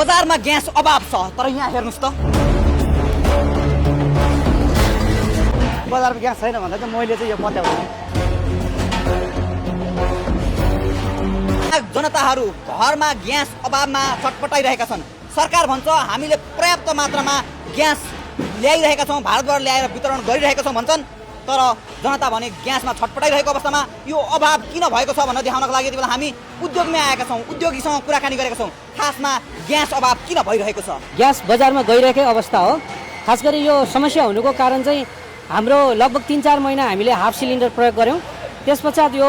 बजारमा ग्यास अभाव छ तर यहाँ हेर्नुस् त बजारमा ग्यास छैन भन्दा चाहिँ मैले चाहिँ यो पत्याउँछु जनताहरू घरमा ग्यास अभावमा छटपटाइरहेका छन् सरकार भन्छ हामीले पर्याप्त मात्रामा ग्यास ल्याइरहेका छौं भारतबाट ल्याएर वितरण गरिरहेका छौं भन्छन् तर जनता भने ग्यासमा छटपटाइरहेको अवस्थामा यो अभाव किन भएको छ भनेर देखाउनको लागि यतिबेला हामी उद्योगमै आएका छौं उद्योगीसँग कुराकानी गरेका छौं खासमा ग्यास अभाव किन भइरहेको छ ग्यास बजारमा गइरहेकै अवस्था हो खास गरी यो समस्या हुनुको कारण चाहिँ हाम्रो लगभग 3-4 महिना हामीले हाफ सिलिन्डर प्रयोग गर्यौं त्यसपश्चात यो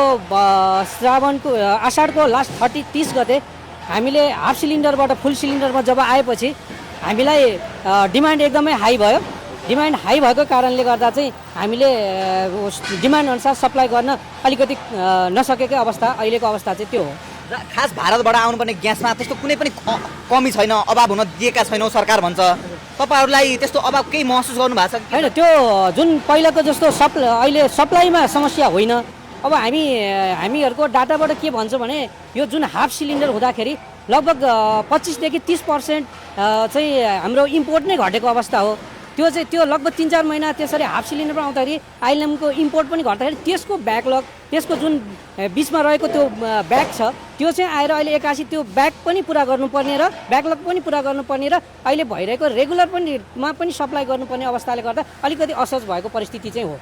श्रावणको आषाढको लास्ट 30 गते हामीले हाफ सिलिन्डरबाट फुल सिलिन्डरमा जब आएपछि हामीलाई डिमान्ड एकदमै हाई भयो डिमान्ड हाई भएको कारणले गर्दा चाहिँ हामीले डिमान्ड अनुसार सप्लाई गर्न अलिकति नसकेकै अवस्था अहिलेको अवस्था चाहिँ त्यो हो खास भारतबाट आउनुपर्ने ग्यासमा त्यस्तो कुनै पनि कमी छैन अभाव हुन दिएका छैनौ सरकार भन्छ तपाईहरुलाई त्यस्तो अभाव केही महसुस गर्नु भएको छ हैन त्यो जुन पहिलाको जस्तो अहिले सप्लाईमा समस्या होइन अब हामीहरुको डाटाबाट के भन्छ भने यो जुन हाफ सिलिन्डर हुँदाखेरि लगभग 25 देखि 30% चाहिँ हाम्रो इम्पोर्ट नै घटेको अवस्था हो त्यो लगभग 3-4 महिना त्यसरी हाफ सिलिन्डरमा आउँदाखेरि आइएलएमको इम्पोर्ट पनि घट्दाखेरि त्यसको ब्याकलग त्यसको जुन बीचमा रहेको त्यो ब्याक छ त्यो चाहिँ आएर अहिले एकासी त्यो ब्याक पनि पुरा गर्नुपर्ने र ब्याकलग पनि पुरा गर्नुपर्ने र अहिले भइरहेको रेगुलर पनि सप्लाई गर्नुपर्ने अवस्थाले गर्दा अलिकति असहज भएको परिस्थिति चाहिँ हो